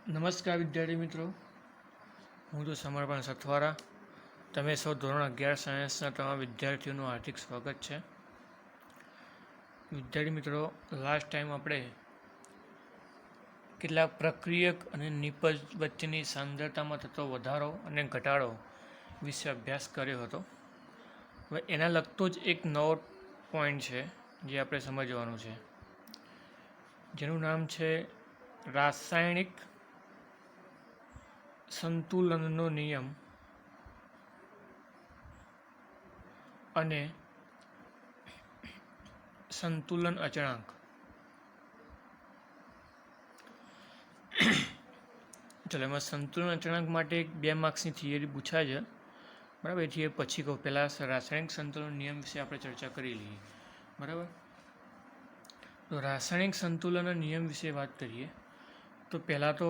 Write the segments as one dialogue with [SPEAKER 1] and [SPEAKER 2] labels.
[SPEAKER 1] નમસ્કાર વિદ્યાર્થી મિત્રો, હું તો સમર્પણ સથવારા. તમે સૌ ધોરણ 11 સાયન્સના તમામ વિદ્યાર્થીઓનું હાર્દિક સ્વાગત છે. વિદ્યાર્થી મિત્રો, લાસ્ટ ટાઈમ આપણે કેટલાક પ્રક્રિયક અને નિપજ વચ્ચેની સાંદ્રતામાં થતો વધારો અને ઘટાડો વિશે અભ્યાસ કર્યો હતો. હવે એના લગતો જ એક નવો પોઈન્ટ છે જે આપણે સમજવાનું છે, જેનું નામ છે રાસાયણિક સંતુલનનો નિયમ અને સંતુલન અચળાંક. ચલો, એમાં સંતુલન અચળાંક માટે 2 માર્ક્સની થિયરી પૂછાય છે, બરાબર. એથી પછી કહું, પહેલાં રાસાયણિક સંતુલન નિયમ વિશે આપણે ચર્ચા કરી લઈએ, બરાબર. તો રાસાયણિક સંતુલન નિયમ વિશે વાત કરીએ તો પહેલાં તો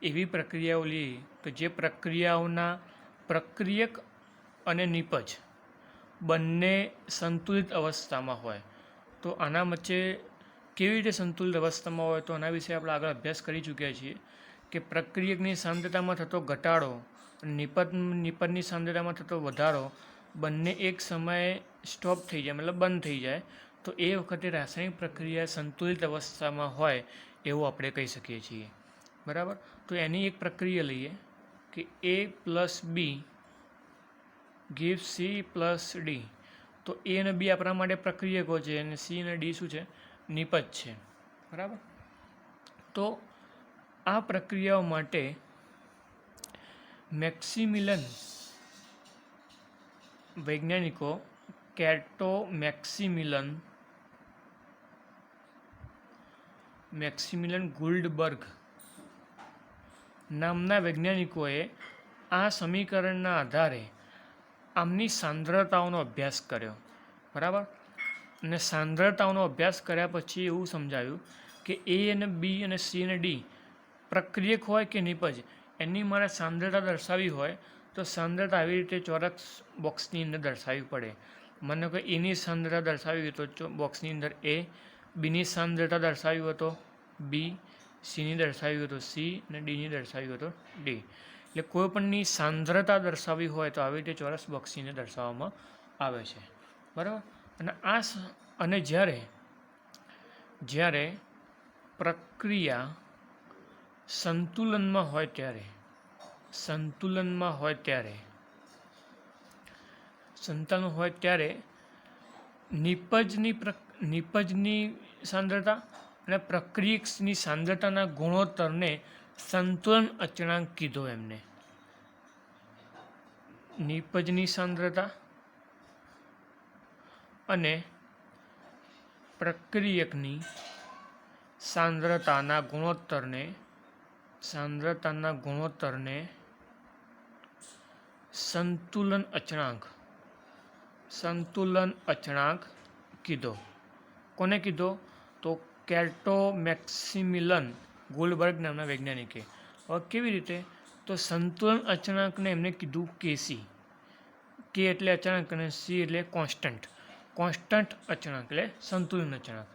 [SPEAKER 1] એવી પ્રક્રિયાઓ લઈએ કે જે પ્રક્રિયાઓના પ્રક્રિયક અને નિપજ બંને સંતુલિત અવસ્થામાં હોય. તો આના વચ્ચે કેવી રીતે સંતુલિત અવસ્થામાં હોય, તો આના વિશે આપણે આગળ અભ્યાસ કરી ચૂક્યા છીએ કે પ્રક્રિયકની સાંદ્રતામાં થતો ઘટાડો અને નિપજની સાંદ્રતામાં થતો વધારો બંને એક સમયે સ્ટોપ થઈ જાય, મતલબ બંધ થઈ જાય, તો એ વખતે રાસાયણિક પ્રક્રિયા સંતુલિત અવસ્થામાં હોય એવું આપણે કહી શકીએ છીએ, બરાબર. તો એની એક પ્રક્રિયા લઈએ કે A+B gives C+D. તો A અને B આપણા માટે પ્રક્રિયકો છે અને C અને D શું છે? નિપજ છે, બરાબર. તો આ પ્રક્રિયાઓ માટે મેક્સિમિલન વૈજ્ઞાનિકો કેટો મેક્સિમિલન ગુલ્ડબર્ગ નામના વૈજ્ઞાનિકોએ આ સમીકરણના આધારે આમની સાંદ્રતાઓનો અભ્યાસ કર્યો, બરાબર. અને સાંદ્રતાઓનો અભ્યાસ કર્યા પછી એવું સમજાયું કે A અને B અને C અને D પ્રક્રિયક હોય કે નિપજ, એની મારે સાંદ્રતા દર્શાવવી હોય તો સાંદ્રતા આવી રીતે ચોરસ બોક્સની અંદર દર્શાવવી પડે. મને કોઈ એની સાંદ્રતા દર્શાવી હોય તો બોક્સની અંદર A, બીની સાંદ્રતા દર્શાવી હોય તો B, સીની દર્શાવી હોય તો C અને ડીની દર્શાવી હોય તો D. એટલે કોઈપણની સાંદ્રતા દર્શાવવી હોય તો આવી રીતે ચોરસ બોક્સની અંદર દર્શાવવામાં આવે છે, બરાબર. અને જ્યારે પ્રક્રિયા સંતુલનમાં હોય ત્યારે નિપજની સાંદ્રતા અને પ્રક્રિયકની સાંદ્રતાના ગુણોત્તરને સંતુલન અચળાંક કીધો. એમને નિપજની સાંદ્રતા અને પ્રક્રિયકની સાંદ્રતાના ગુણોત્તરને સંતુલન અચળાંક કીધો. કોને કીધો? તો કેટો મેક્સિમિલન ગુલ્ડબર્ગ નામના વૈજ્ઞાનિકે. હવે કેવી રીતે? તો સંતુલન અચળાંકને એમને કીધું KC. K એટલે અચળાંક અને C એટલે કોન્સ્ટન્ટ અચળાંક એટલે સંતુલન અચળાંક,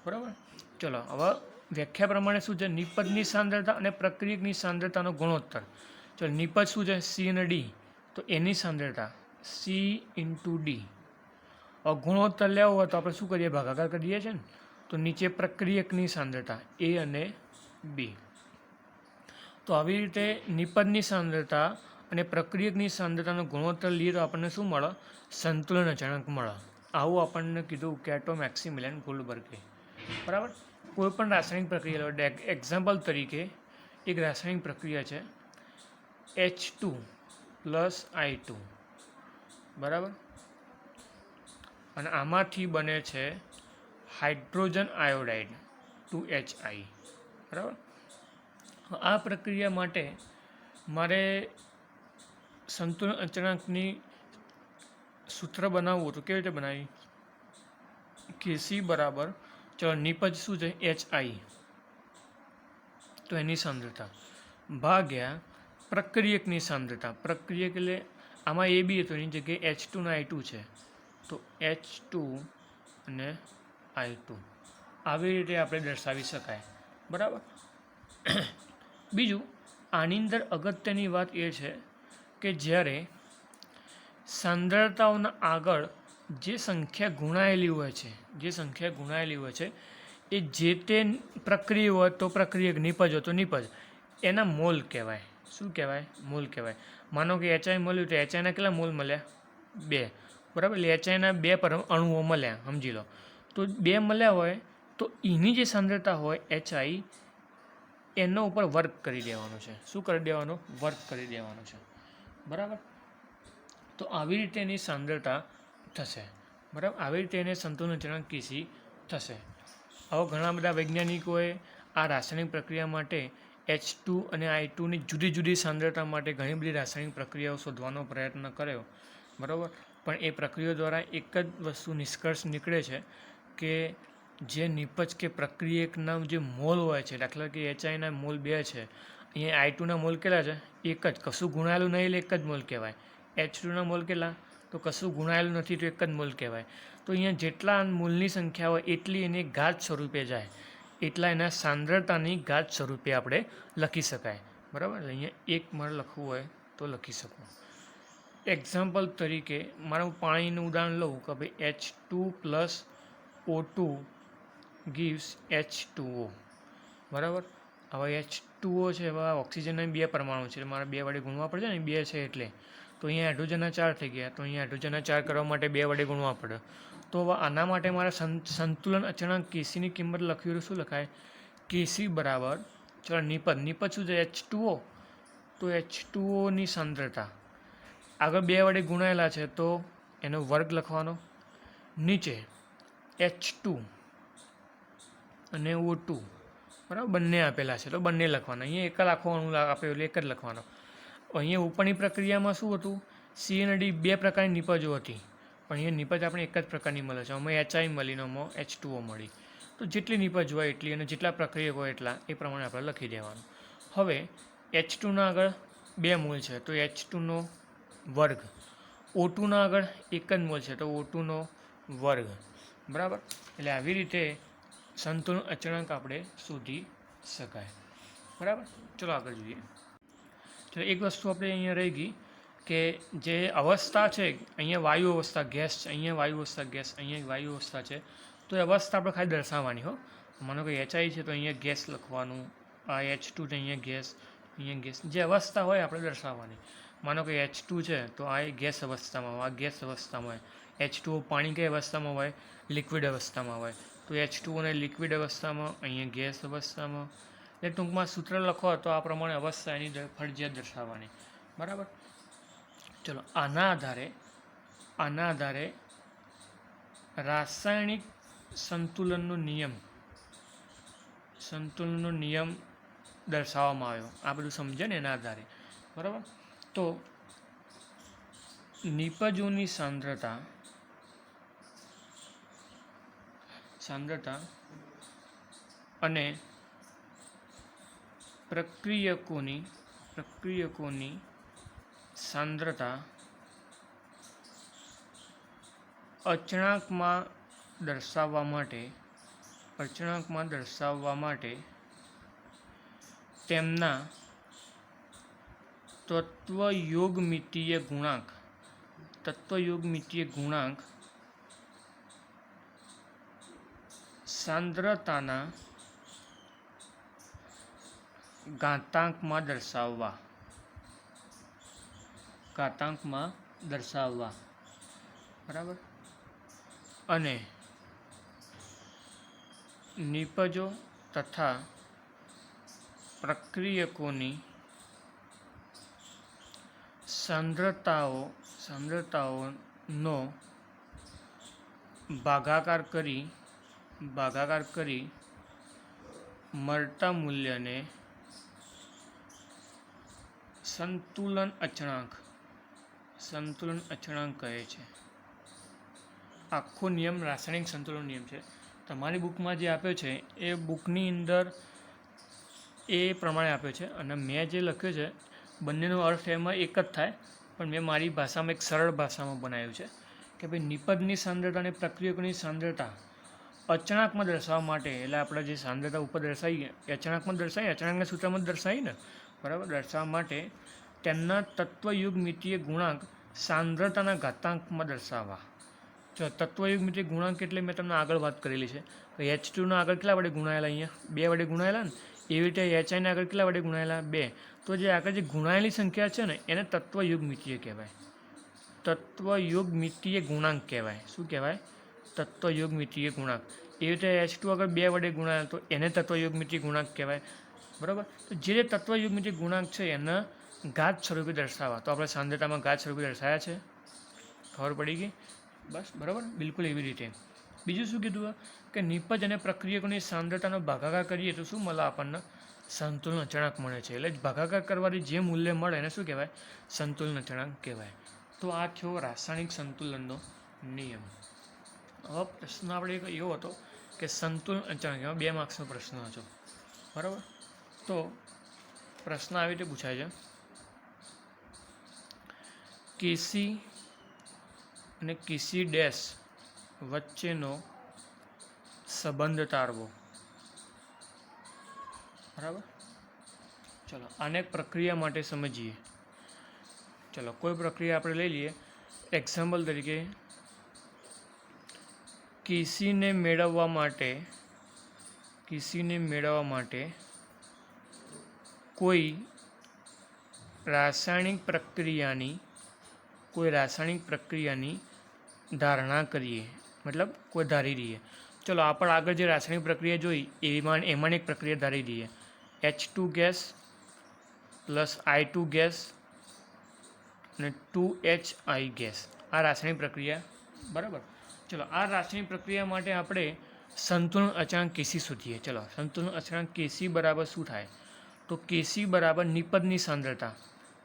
[SPEAKER 1] બરાબર. ચલો, હવે વ્યાખ્યા પ્રમાણે શું છે? નિપજની સાંદ્રતા અને પ્રક્રિયકની સાંદ્રતાનો ગુણોત્તર. ચલો, નિપજ શું છે? C અને D. તો એની સાંદ્રતા C × D. હવે ગુણોત્તર લેવો હોય તો આપણે શું કરીએ? ભાગાકાર કરીએ છીએ ને. તો નીચે પ્રક્રિયકની સાંદ્રતા A અને B. તો આવી રીતે નિપજની સાંદ્રતા અને પ્રક્રિયકની સાંદ્રતાનો ગુણોત્તર લઈએ તો આપણને શું મળે? સંતુલન અચળાંક મળે. આવું આપણને કીધું કેટો મેક્સિમિલન ગુલ્ડબર્ગે, બરાબર. કોઈ પણ રાસાયણિક પ્રક્રિયા લો, એક્ઝામ્પલ તરીકે એક રાસાયણિક પ્રક્રિયા છે H2+I2, બરાબર. અને આમાંથી બને છે હાઇડ્રોજન આયોડાઇડ 2HI, બરાબર. આ પ્રક્રિયા માટે મારે સંતુલન અચળાંકની સૂત્ર બનાવવું તો કેવી રીતે બનાવી? KC બરાબર, ચલો, નિપજ શું છે? HI, તો એની સાંદ્રતા ભાગ્યા પ્રક્રિયકની સાંદ્રતા. પ્રક્રિયક એટલે આમાં AB હતો, એની જગ્યાએ H2 અને I2 છે, તો H2 અને I2. આવી રીતે આપણે દર્શાવી શકાય, બરાબર. બીજું આની અંદર અગત્યની વાત એ છે કે જ્યારે સાંદ્રતાઓના આગળ જે સંખ્યા ગુણાયેલી હોય છે એ જે તે પ્રક્રિયા હોય તો પ્રક્રિયક, નિપજ હોય તો નિપજ, એના મોલ કહેવાય. શું કહેવાય? મોલ કહેવાય. માનો કે એચઆઈ મળ્યું તો એચઆઈના કેટલા મોલ મળ્યા? 2. બરાબર. એટલે એચઆઈના 2 અણુઓ મળ્યા, સમજી લો. તો 2 મળ્યા હોય તો એની જે સાંદ્રતા હોય એચઆઈ, એનો ઉપર વર્ક કરી દેવાનું છે. શું કરી દેવાનું? વર્ક કરી દેવાનું છે. બરાબર. તો આવી રીતે એની સાંદ્રતા થશે. બરાબર. આવી રીતે એને સંતુલન અચળાંક Kc થશે. હવે ઘણા બધા વૈજ્ઞાનિકોએ આ રાસાયણિક પ્રક્રિયા માટે H2 અને I2ની જુદી જુદી સાંદ્રતા માટે ઘણી બધી રાસાયણિક પ્રક્રિયાઓ શોધવાનો પ્રયત્ન કર્યો. બરાબર. પણ એ પ્રક્રિયાઓ દ્વારા એક જ વસ્તુ નિષ્કર્ષ નીકળે છે કે જે નિપજ કે પ્રક્રિયકના જે મોલ હોય છે, દાખલા કે એચઆઈના મોલ 2 છે, અહીંયા I2ના મોલ કેટલા છે? 1 જ. કશું ગુણાયેલું નહીં એટલે 1 જ મોલ કહેવાય. H2ના મોલ કેટલા? તો કશું ગુણાયેલું નથી તો 1 જ મોલ કહેવાય. તો અહીંયા જેટલા મોલની સંખ્યા હોય એટલી એની ઘાત સ્વરૂપે જાય, એટલા એના સાંદ્રતાની ઘાત સ્વરૂપે આપણે લખી શકાય. બરાબર. અહીંયા 1 મારે લખવું હોય તો લખી શકું. એક્ઝામ્પલ તરીકે મારું પાણીનું ઉદાહરણ લઉં કે ભાઈ H2+O2 gives H2O. બરાબર. હવે H2O છે, હવે ઓક્સિજનના 2 પરમાણુ છે, મારે 2 વડે ગુણવા પડશે ને, 2 છે એટલે. તો અહીંયા હાઇડ્રોજનના 4 થઈ ગયા, તો અહીંયા હાઇડ્રોજનના 4 કરવા માટે 2 વડે ગુણવા પડે. તો હવે આના માટે મારે સંતુલન અચળાંક Kcની કિંમત લખવી હોય તો શું લખાય? Kc બરાબર, ચલો નિપજ શું છે? H2O. તો H2Oની સાંદ્રતા આગળ 2 વડે ગુણાયેલા છે તો એનો વર્ગ લખવાનો, નીચે H2 અને O2, બરાબર, બંને આપેલા છે તો બંને લખવાના. અહીંયા એક આખો અણુ આપ્યો એટલે એક જ લખવાનો. અહીંયા ઉપરની પ્રક્રિયામાં શું હતું? સી અને ડી 2 પ્રકારની નિપજો હતી, પણ અહીંયા નિપજ આપણે એક જ પ્રકારની મળે છે. અમે એચઆઈ મળીને અમે H2O મળી. તો જેટલી નિપજ હોય એટલી અને જેટલા પ્રક્રિયક હોય એટલા એ પ્રમાણે આપણે લખી દેવાનું. હવે H2ના આગળ 2 મોલ છે તો H2નો વર્ગ, O2ના આગળ 1 જ મોલ છે તો O2નો વર્ગ. બરાબર. એટલે આવી રીતે સંતુલન અચળાંક આપણે શોધી શકાય. બરાબર. ચલો આગળ જોઈએ. ચલો એક વસ્તુ આપણે અહીંયા રહી ગઈ કે જે અવસ્થા છે, અહીંયા વાયુ અવસ્થા ગેસ છે, અહીંયા વાયુ અવસ્થા ગેસ, અહીંયા વાયુ અવસ્થા છે, તો એ અવસ્થા આપણે ખાલી દર્શાવવાની હો. માનો કે એચઆઈ છે તો અહીંયા ગેસ લખવાનું, આ H2 છે અહીંયા ગેસ, જે અવસ્થા હોય આપણે દર્શાવવાની. માનો કે H2 છે તો આ ગેસ અવસ્થામાં હોય, આ ગેસ અવસ્થામાં હોય. H2O પાણી કઈ અવસ્થામાં હોય? લિક્વિડ અવસ્થામાં હોય. તો H2O ને લિક્વિડ અવસ્થામાં, અહીંયા ગેસ અવસ્થામાં. એટલે ટૂંકમાં સૂત્ર લખો તો આ પ્રમાણે અવસ્થા એની ફરજિયાત દર્શાવવાની. બરાબર. ચલો આના આધારે રાસાયણિક સંતુલનનો નિયમ દર્શાવવામાં આવ્યો. આ બધું સમજે ને એના આધારે. બરાબર. તો નિપજોની સાંદ્રતા અને પ્રક્રિયકોની સાંદ્રતા અચળાંકમાં દર્શાવવા માટે તેમના તત્વયોગમિતીય ગુણાંક સાંદ્રતાના ઘાતાંકમાં દર્શાવવા. બરાબર. અને નિપજો તથા પ્રક્રિયકોની સાંદ્રતાઓનો ભાગાકાર કરી મળતા મૂલ્યને સંતુલન અચળાંક કહે છે. આખો નિયમ રાસાયણિક સંતુલન નિયમ છે. તમારી બુકમાં જે આપ્યો છે એ બુકની અંદર એ પ્રમાણે આપ્યો છે અને મેં જે લખ્યું છે બંનેનો અર્થ એમાં એક જ થાય, પણ મેં મારી ભાષામાં એક સરળ ભાષામાં બનાવ્યું છે કે ભાઈ નિપજની સાંદ્રતા અને પ્રક્રિયકોની સાંદ્રતા અચળાંકમાં દર્શાવવા માટે એટલે આપણે જે સાંદ્રતા ઉપર દર્શાવીએ એ અચળાંકમાં દર્શાવીએ, અચળાંકના સૂત્રમાં દર્શાવીએ ને, બરાબર. દર્શાવવા માટે તેમના તત્વયુગ્મિતીય ગુણાંક સાંદ્રતાના ઘાતાંકમાં દર્શાવવા. જો તત્વયુગ્મિતીય ગુણાંક એટલે મેં તમને આગળ વાત કરેલી છે કે H2ના આગળ કેટલા વડે ગુણાયેલા, અહીંયા 2 વડે ગુણાયેલા ને, એવી રીતે HIના આગળ કેટલા વડે ગુણાયેલા, 2. તો જે આગળ જે ગુણાયેલી સંખ્યા છે ને એને તત્વયુગ્મિતીય કહેવાય, તત્વયુગ્મિતીય ગુણાંક કહેવાય. શું કહેવાય? તત્વયુગ્મિતીય ગુણાંક. એવી રીતે H2 આગળ 2 વડે ગુણાયેલા તો એને તત્વયુગ્મિતીય ગુણાંક કહેવાય, બરાબર. તો જે તત્વયુગ્મિતીય ગુણાંક છે એના ઘાત સ્વરૂપે દર્શાવવા. તો આપણે સાંદ્રતામાં ઘાત સ્વરૂપે દર્શાવ્યા છે, ખબર પડી ગઈ? બસ, બરાબર. બિલકુલ એવી રીતે. બીજું શું કીધું કે નિપજ અને પ્રક્રિયકોની સાંદ્રતાનો ભાગાકાર કરીએ તો શું મળે આપણને? સંતુલન અચળાંક મળે છે. એટલે ભાગાકાર કરવાથી જે મૂલ્ય મળે એને શું કહેવાય? સંતુલન અચળાંક કહેવાય. તો આ થયો રાસાયણિક સંતુલનનો નિયમ. હવે પ્રશ્ન આપણે એક એવો હતો કે સંતુલન અચળાંક, એમાં 2 માર્ક્સનો પ્રશ્ન હતો, બરાબર. તો પ્રશ્ન આવી રીતે પૂછાય છે, કેસી અને કેસી ડેશ વચ્ચેનો સંબંધ તારવો, બરાબર. ચલો આને એક પ્રક્રિયા માટે સમજીએ. ચલો કોઈ પ્રક્રિયા આપણે લઈ લઈએ. એક્ઝામ્પલ તરીકે કેસીને મેળવવા માટે કોઈ રાસાયણિક પ્રક્રિયાની ધારણા કરીએ, મતલબ કોઈ ધારી દઈએ. ચલો આપણે આગળ જે રાસાયણિક પ્રક્રિયા જોઈ એમાં એક પ્રક્રિયા ધારી દઈએ, H2 gas plus I2 gas અને 2HI ગેસ. આ રાસાયણિક પ્રક્રિયા, બરાબર. ચલો આ રાસાયણિક પ્રક્રિયા માટે આપણે સંતુલન અચળાંક કેસી શોધીએ. ચલો સંતુલન અચળાંક કેસી બરાબર શું થાય? તો કેસી બરાબર નિપજની સાંદ્રતા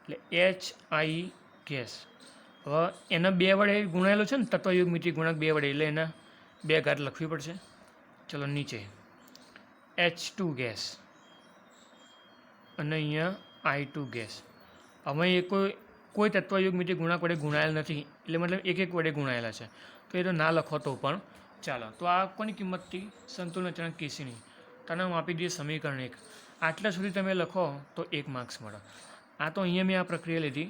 [SPEAKER 1] એટલે HI ગેસ. હવે એના 2 વડે ગુણાયેલો છે ને, તત્વયુગ્મિતીય ગુણાંક 2 વડે, એટલે એના 2 ઘાત લખવી પડશે. ચલો નીચે H2 ગેસ અને અહીંયા I2 ગેસ. હવે એ કોઈ તત્વયુગ્મિતીય ગુણાંક વડે ગુણાયેલ નથી, એટલે મતલબ એક વડે ગુણાયેલા છે, તો એ તો ના લખો તો પણ ચાલો. તો આ કોની કિંમતથી? સંતુલન અચળાંક કેસીની. તને હું આપી દઈએ સમીકરણ 1. આટલા સુધી તમે લખો તો 1 માર્ક્સ મળે. આ તો અહીંયા મેં આ પ્રક્રિયા લીધી.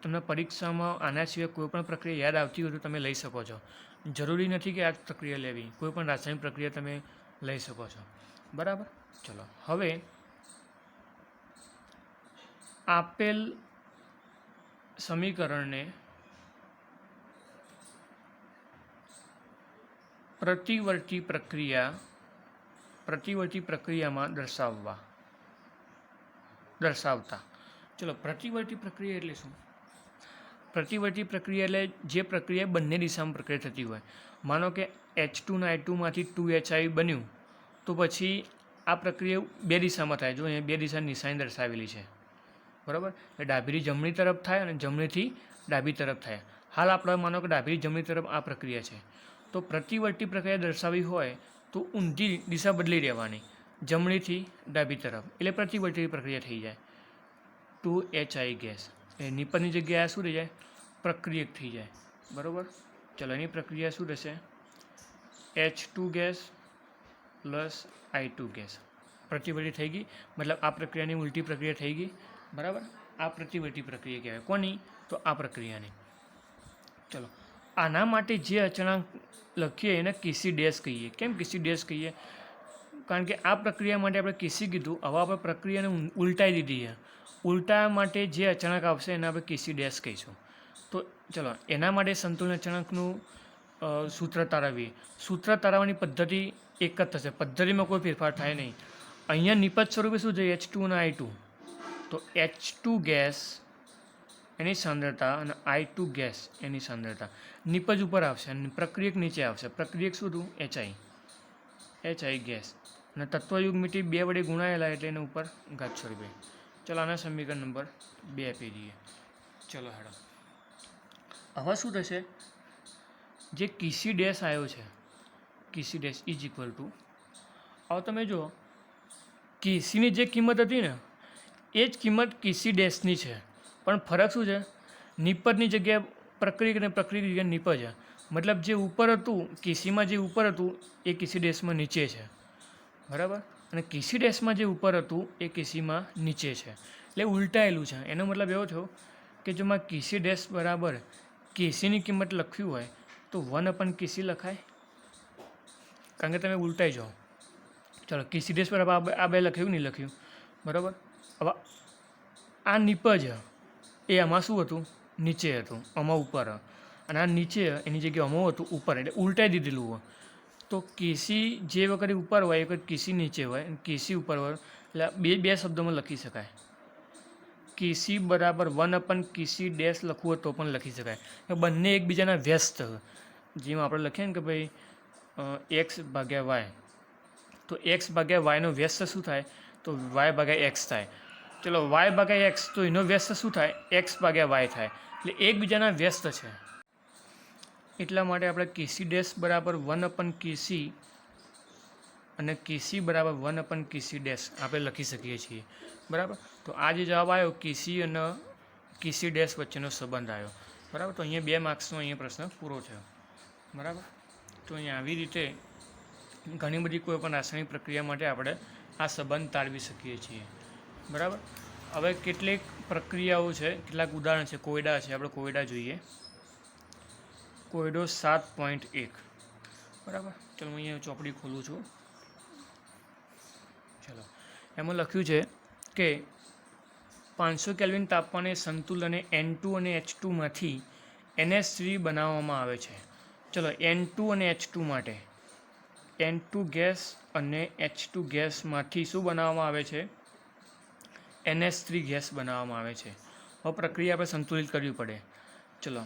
[SPEAKER 1] તમને પરીક્ષામાં આના સિવાય કોઈ પણ પ્રક્રિયા યાદ આવતી હોય તો તમે લઈ શકો છો. જરૂરી નથી કે આ જ પ્રક્રિયા લેવી, કોઈ પણ રાસાયણિક પ્રક્રિયા તમે લઈ શકો છો, બરાબર. ચલો હવે આપેલ સમીકરણને પ્રતિવર્તી પ્રક્રિયામાં દર્શાવતા. ચલો પ્રતિવર્તી પ્રક્રિયા એટલે શું? પ્રતિવર્તી પ્રક્રિયા એટલે જે પ્રક્રિયા બંને દિશામાં પ્રક્રિયા થતી હોય. માનો કે H2 ના I2માંથી 2HI બન્યું, તો પછી આ પ્રક્રિયા 2 દિશામાં થાય. જો અહીંયા 2 દિશાની નિશાની દર્શાવેલી છે, બરાબર. એટલે ડાબીથી જમણી તરફ થાય અને જમણીથી ડાબી તરફ થાય. હાલ આપણે માનો કે ડાબીથી જમણી તરફ આ પ્રક્રિયા છે, તો પ્રતિવર્તી પ્રક્રિયા દર્શાવવી હોય તો ઊંધી દિશા બદલી રહેવાની, જમણીથી ડાબી તરફ, એટલે પ્રતિવર્તી પ્રક્રિયા થઈ જાય. 2HI ગેસ એ નિપજની જગ્યાએ શું થઈ જાય? પ્રક્રિયક થઈ જાય, બરાબર. ચલો એની પ્રક્રિયા શું થશે? H2 gas plus I2 gas. પ્રતિવર્તી થઈ ગઈ, મતલબ આ પ્રક્રિયાની ઉલટી પ્રક્રિયા થઈ ગઈ, બરાબર. આ પ્રતિવર્તી પ્રક્રિયા કહેવાય. કોની? તો આ પ્રક્રિયાની. ચલો આના માટે જે અચળાંક લખીએ એને કેસી ડેશ કહીએ. કેમ કેસી ડેશ કહીએ? કારણ કે આ પ્રક્રિયા માટે આપણે કેસી કીધું, હવે આપણે પ્રક્રિયાને ઉલટાઈ દીધી છે. ઉલટા માટે જે અચળાંક આવશે એને આપણે કેસી ડેશ કહીશું. તો ચલો એના માટે સંતુલન અચળાંકનું સૂત્ર તારવીએ. સૂત્ર તારવવાની પદ્ધતિ એક જ થશે, પદ્ધતિમાં કોઈ ફેરફાર થાય નહીં. અહીંયા નિપજ સ્વરૂપે શું છે? H2 અને I2. તો H2 ગેસ એની સાંદ્રતા અને I2 ગેસ એની સાંદ્રતા નિપજ ઉપર આવશે અને પ્રક્રિયક નીચે આવશે. પ્રક્રિયક શું હતું? HI ગેસ અને તત્વયુગ્મિતી 2 વડે ગુણાયેલા એટલે એના ઉપર ઘાત સ્વરૂપે. ચલો આના સમીકરણ નંબર 2 આપી દઈએ. ચલો હેડો હવે શું થશે? જે કેસી ડેશ આવ્યો છે, કેસી ડેશ ઇઝ ઇક્વલ ટુ, હવે તમે જુઓ કેસીની જે કિંમત હતી ને એ જ કિંમત કેસી ડેશની છે, પણ ફરક શું છે? નિપજની જગ્યાએ પ્રક્રિયક અને પ્રક્રિયક જગ્યાએ નિપજ છે. મતલબ જે ઉપર હતું કેસીમાં જે ઉપર હતું એ કેસી ડેશમાં નીચે છે, બરાબર, અને કેસી ડેશમાં જે ઉપર હતું એ કેસીમાં નીચે છે, એટલે ઉલટાયેલું છે. એનો મતલબ એવો થયો કે જો માં કેસી ડેશ બરાબર કેસીની કિંમત લખ્યું હોય તો 1 કેસી લખાય, કારણ કે તમે ઉલટાઈ જાઓ. ચાલો કેસી ડેશ બરાબર આ બે લખ્યું નહીં લખ્યું, બરાબર. હવે આ નિપજ એ આમાં શું હતું, નીચે હતું, આમાં ઉપર, અને આ નીચે એની જગ્યાએ આમાં હતું ઉપર, એટલે ઉલટાઈ દીધેલું હોય. તો કેસી જે વખતે ઉપર હોય એ વખતે કેસી નીચે હોય, અને કેસી ઉપર હોય, એટલે બે શબ્દોમાં લખી શકાય. કેસી બરાબર 1 કેસી ડેશ લખવું હોય તો પણ લખી શકાય. બંને એકબીજાના વ્યસ્ત, જેમાં આપણે લખીએ ને કે ભાઈ એક્સ ભાગ્યા વાય, તો એક્સ ભાગ્યા વાયનો વ્યસ્ત શું થાય, તો વાય ભાગ્યા એક્સ થાય. ચલો વાય ભાગ્યા એક્સ, તો એનો વ્યસ્ત શું થાય, એક્સ ભાગ્યા વાય થાય. એટલે એકબીજાના વ્યસ્ત છે, એટલા માટે આપણે કેસી ડેશ બરાબર 1 કેસી અને કેસી બરાબર 1 કેસી ડેશ આપણે લખી શકીએ છીએ, બરાબર. તો આ જે જવાબ આવ્યો કેસી અને કેસી ડેશ વચ્ચેનો સંબંધ આવ્યો, બરાબર. તો અહીંયા 2 માર્ક્સનો અહીંયા પ્રશ્ન પૂરો થયો, બરાબર. તો અહીંયા આવી રીતે ઘણી બધી કોઈ પણ રાસાયણિક પ્રક્રિયા માટે આપણે આ સંબંધ તારવી શકીએ છીએ, બરાબર. હવે કેટલીક પ્રક્રિયાઓ છે, કેટલાક ઉદાહરણ છે. કોયડા છે, આપણે કોયડા જોઈએ. કોયડો 7.1, બરાબર. ચલો હું અહીંયા ચોપડી ખોલું છું. ચલો એમાં લખ્યું છે કે 500 કેલ્વિન તાપમાને સંતુલને N2 અને H2 માંથી NH3 બનાવવામાં આવે છે. ચલો N2 અને H2 માટે N2 ગેસ અને H2 ગેસમાંથી શું બનાવવામાં આવે છે, NH3 ગેસ બનાવવામાં આવે છે. હવે પ્રક્રિયા આપણે સંતુલિત કરવી પડે. ચલો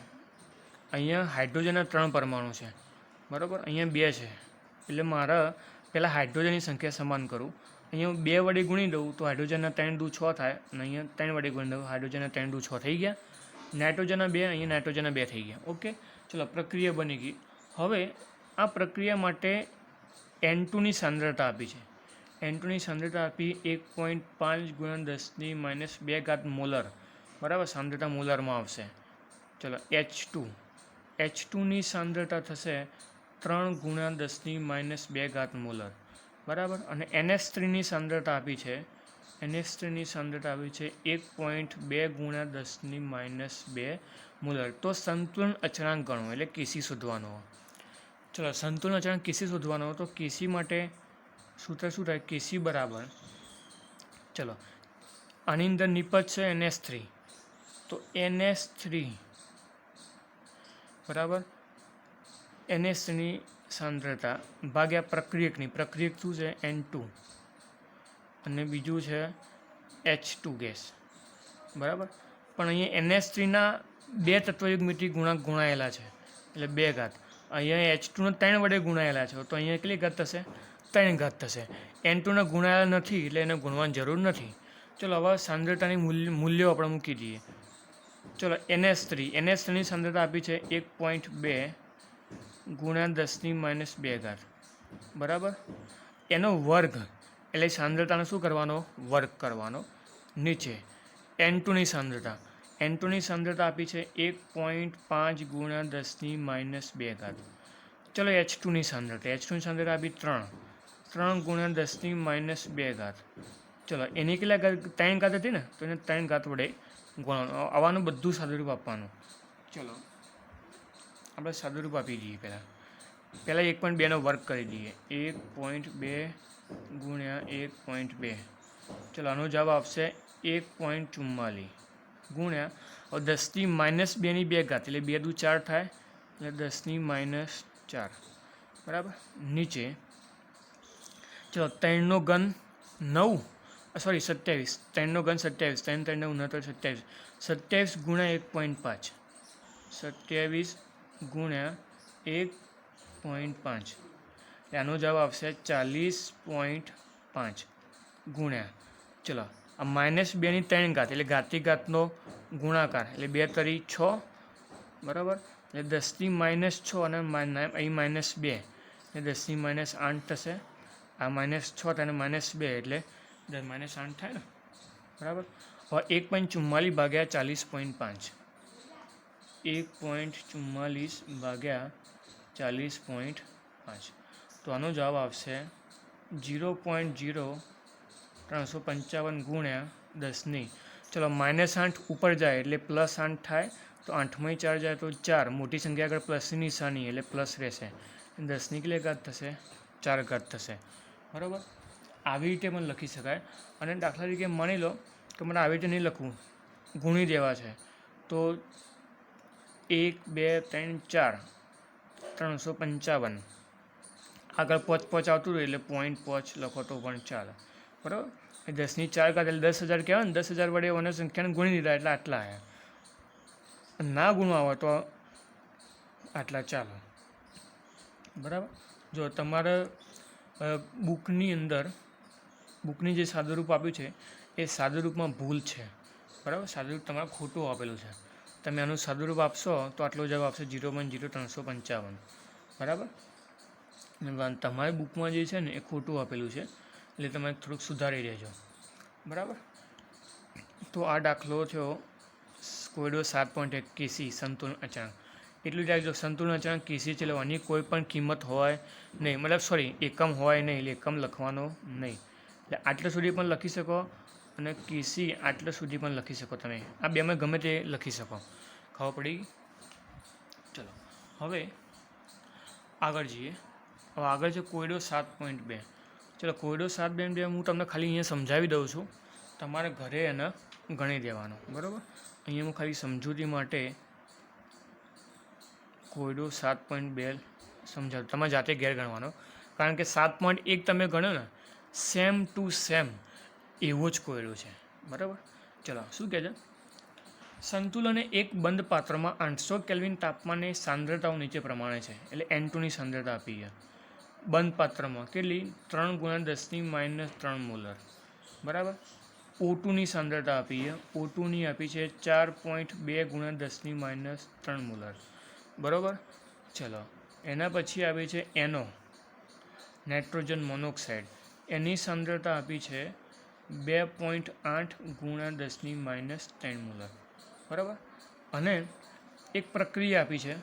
[SPEAKER 1] અહીંયા હાઇડ્રોજનના 3 પરમાણુ છે, બરાબર, અહીંયા 2 છે, એટલે મારે પહેલાં હાઇડ્રોજનની સંખ્યા સમાન કરું. અહીંયા 2 વડે ગુણી દઉં તો હાઇડ્રોજનના 3 દુ 6 થાય, અને અહીંયા 3 વડે ગુણી દઉં હાઇડ્રોજનના 3 દુ 6 થઈ ગયા. નાઇટ્રોજનના 2, અહીંયા નાઇટ્રોજનના 2 થઈ ગયા. ઓકે, ચલો પ્રક્રિયા બની ગઈ. હવે આ પ્રક્રિયા માટે N2ની સાંદ્રતા આપી છે. N2ની સાંદ્રતા આપી 1.5 × 10⁻² મોલર, બરાબર. સાંદ્રતા મોલરમાં આવશે. ચલો H2ની સાંદ્રતા થશે 3 × 10⁻² મોલર, બરાબર. અને NH3ની સાંદ્રતા આપી છે, NH3ની સાંદ્રતા આપી છે 1.2 × 10⁻² મોલર. તો સંતુલન અચળાંક ગણો, એટલે કેસી શોધવાનો. ચલો સંતુલન અચળાંક કેસી શોધવાનો, તો કેસી માટે સૂત્ર શું થાય, કેસી બરાબર, ચલો આની અંદર નિપજ છે NH3, તો NH3 બરાબર NH3ની સાંદ્રતા ભાગ્યા પ્રક્રિયકની, પ્રક્રિયક શું છે N2, અને બીજું છે H2 ગેસ, બરાબર. પણ અહીંયા NH3ના 2 તત્વયુગ્મિતિ ગુણાંક ગુણાયેલા છે, એટલે 2 ઘાત. અહીંયા H2 3 વડે ગુણાયેલા છે, તો અહીંયા કેટલી ઘાત થશે, 3 ઘાત થશે. N2ના ગુણાયેલા નથી, એટલે એને ગુણવાની જરૂર નથી. ચલો હવે સાંદ્રતાની મૂલ્યો આપણે મૂકી દઈએ. ચલો NH3ની સાંદ્રતા આપી છે 1.2 × 10⁻², બરાબર. એનો વર્ગ, એટલે સાંદ્રતાનો શું કરવાનો, વર્ગ કરવાનો. નીચે N2ની સાંદ્રતા આપી છે 1.5 × 10⁻². ચલો H2ની સાંદ્રતા આપી 3 × 10⁻². ચલો એની કેટલા ઘાત, 3 ઘાત હતી ને, તો એને 3 ઘાત વડે ગુણવાનું. આવવાનું બધું સાદુરૂપ આપવાનું. ચલો આપણે સાદુરૂપ આપી દઈએ. પહેલાં 1.2નો વર્ગ કરી દઈએ, 1.2 × 1.2. ચલો આનો જવાબ આવશે 1.44 ગુણ્યા 10⁻²ની 2 ઘાત, એટલે 2 દુ 4 થાય, એટલે 10⁻4, બરાબર. નીચે ચલો 3નો ઘન 9, સોરી 27, 3નો ઘન 27, 3 3 9 27, 27 ગુણ્યા 1.5, 27 ગુણ્યા 1.5, આનો જવાબ આવશે 40.5 ગુણ્યા, ચલો આ -2ની 3 ઘાત, એટલે ઘાતથી ઘાતનો ગુણાકાર, એટલે 2 તરી 6, બરાબર. એટલે 10⁻6 અને અહીં -2, એટલે 10⁻8 થશે. આ -6 અને -2 એટલે 10⁻8 થાય ને, બરાબર. હવે 1.44 ભાગ્યા 40.5, 1.44 ભાગ્યા 40.5. તો આનો જવાબ આવશે 0.0355 ગુણ્યા 10. ચલો -8 ઉપર જાય એટલે +8 થાય, તો 8માં 4 જાય તો 4. મોટી સંખ્યા આગળ પ્લસની નિશાની એટલે પ્લસ રહેશે. 10ની કેટલી ઘાત થશે? 4 ઘાત થશે. બરાબર, આવી રીતે પણ લખી શકાય. અને દાખલા તરીકે માની લો કે મને આવી રીતે નહીં લખવું, ગુણી દેવા છે, તો 1 2 3 4 355 આગળ 5 આવતું હોય એટલે 0.5 લખો તો પણ ચાલે. બરાબર, 10ની 4 ઘાત એટલે 10,000 કહેવાય ને. 10,000 વડે અને સંખ્યાને ગુણી દીધા એટલે આટલા આવ્યા. ના ગુણવા આવે તો આટલા ચાલે. બરાબર, જો તમારે બુકની અંદર બુકની જે સાદુરૂપ આપ્યું છે એ સાદુરૂપમાં ભૂલ છે. બરાબર, સાદુરૂપ તમારે ખોટું આપેલું છે. તમે આનું સાદુરૂપ આપશો તો આટલો જવાબ આવશે 0.0355. બરાબર, તમારી બુકમાં જે છે ને એ ખોટું આપેલું છે એટલે તમે થોડુંક સુધારી દેજો. બરાબર, તો આ દાખલો થયો કોયડો 7.1 કેસી સંતુલન અચળાંક. એટલું જ રાખજો, સંતુલન અચળાંક કેસી છે એટલે આની કોઈ પણ કિંમત હોય નહીં, મતલબ એકમ હોય નહીં એટલે એકમ લખવાનો નહીં. એટલે આટલા સુધી પણ લખી શકો અને કેસી આટલા સુધી પણ લખી શકો. તમે આ બેમાં ગમે તે લખી શકો. ખબર પડી? ચલો હવે આગળ જઈએ. હવે આગળ છે કોયડો 7.2. ચલો કોયડો 7.2 હું તમને ખાલી અહીંયા સમજાવી દઉં છું, તમારે ઘરે એને ગણી દેવાનો. બરાબર, અહીંયા હું ખાલી સમજૂતી માટે કોયડો 7.2 સમજાવું, તમે જાતે ઘેર ગણવાનો. કારણ કે 7.1 તમે ગણો ને સેમ ટુ સેમ એવો જ કોયડો છે. બરાબર, ચલો શું કહે છે? સંતુલન એક બંધ પાત્રમાં 800 કેલ્વિન તાપમાને સાંદ્રતાઓ નીચે પ્રમાણે છે. એટલે N2ની સાંદ્રતા આપી છે બંધ પાત્રમાં. કેટલી? 3 × 10⁻³ મોલર. બરાબર, O2ની સાંદ્રતા આપી છે. O2ની આપી છે 4.2 × 10⁻³ મોલર. બરાબર, ચલો એના પછી આપી છે NO, નાઇટ્રોજન મોનોક્સાઇડ. એની સાંદ્રતા આપી છે 2.8 × 10⁻³ મોલર. બરાબર, અને એક પ્રક્રિયા આપી છે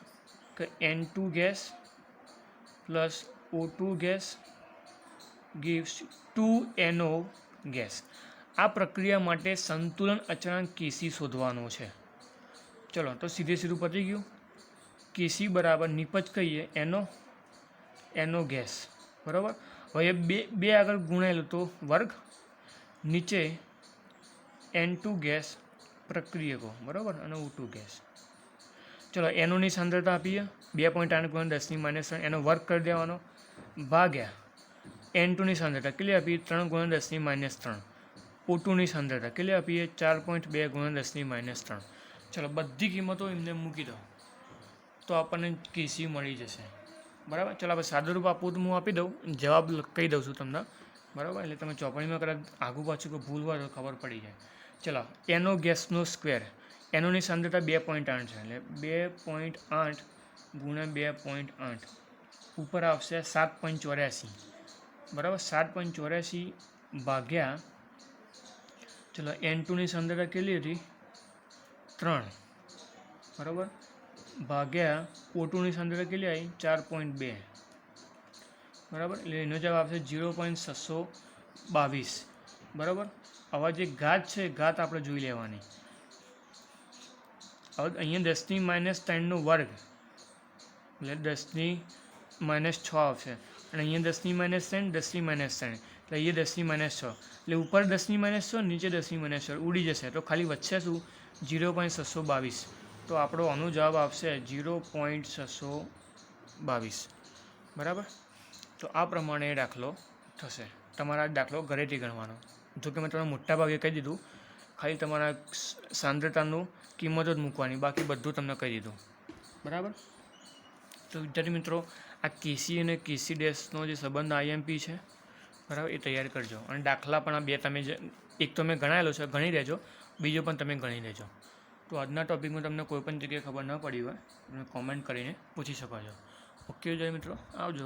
[SPEAKER 1] કે N2 gas plus O2 gas gives 2NO gas. આ પ્રક્રિયા માટે સંતુલન અચળાંક કેસી શોધવાનો છે. ચલો તો સીધું પતી ગયું. કેસી બરાબર નિપજ કહીએ NO ગેસ. બરાબર, હવે બે આગળ ગુણેલું તો વર્ગ, નીચે N2 ગેસ પ્રક્રિયકો. બરાબર, અને O2 ગેસ. ચલો NOની સાંદ્રતા આપીએ 2.8 × 10⁻³ એનો વર્ગ કરી દેવાનો, ભાગ્યા N2ની સાંદ્રતા કેટલી આપી? 3 × 10⁻³. O2ની સાંદ્રતા કેટલી આપીએ? 4.2 × 10⁻³. ચલો બધી કિંમતો એમને મૂકી દો તો આપણને કેસી મળી જશે. બરાબર, ચલો આપણે સાદુરૂપ આપવું તો હું આપી દઉં, જવાબ કહી દઉં છું તમને. બરાબર, એટલે તમે ચોપડીમાં કદાચ આગું પાછું કોઈ ભૂલ હોય તો ખબર પડી જાય. ચલો NO ગેસનો સ્ક્વેર. NOની સાંદ્રતા 2.8 છે એટલે 2.8 × 2.8 ઉપર આવશે 7.84. બરાબર, 7.84 ભાગ્યા, ચલો N2ની સાંદ્રતા કેટલી હતી? 3. બરાબર, ભાગ્યા O2ની સાંદ્રતા કેટલી આવી? 4.2. બરાબર, એટલે એનો જવાબ આવશે 0.622. બરાબર, આવા જે ઘાત છે ઘાત આપણે જોઈ લેવાની. હવે અહીંયા 10⁻³ વર્ગ એટલે 10⁻6 આવશે, અને અહીંયા 10⁻3 10⁻3 એટલે અહીંયા 10⁻6 એટલે ઉપર 10⁻6 નીચે 10⁻6 ઉડી જશે. તો ખાલી વચ્ચે શું? 0.622. તો આપણો આનો જવાબ આવશે 0.622. બરાબર, તો આ પ્રમાણે દાખલો થશે. તમારા દાખલો ઘરેથી ગણવાનો. જો કે મેં તમને મોટા ભાગે કહી દીધું, ખાલી તમારા સાંદ્રતાનું કિંમત જ મૂકવાની, બાકી બધું તમને કહી દીધું. બરાબર, તો વિદ્યાર્થી મિત્રો આ કેસી અને કેસી ડેશનો જે સંબંધ IMP છે, બરાબર, એ તૈયાર કરજો. અને દાખલા પણ આ બે તમે એક તો મેં ગણાયેલો છે, ગણી લેજો, બીજો પણ તમે ગણી લેજો. તો આજના ટૉપિકમાં તમને કોઈ પણ જગ્યાએ ખબર ન પડી હોય તમે કોમેન્ટ કરીને પૂછી શકો છો. ઓકે વિદ્યાર્થી મિત્રો, આવજો.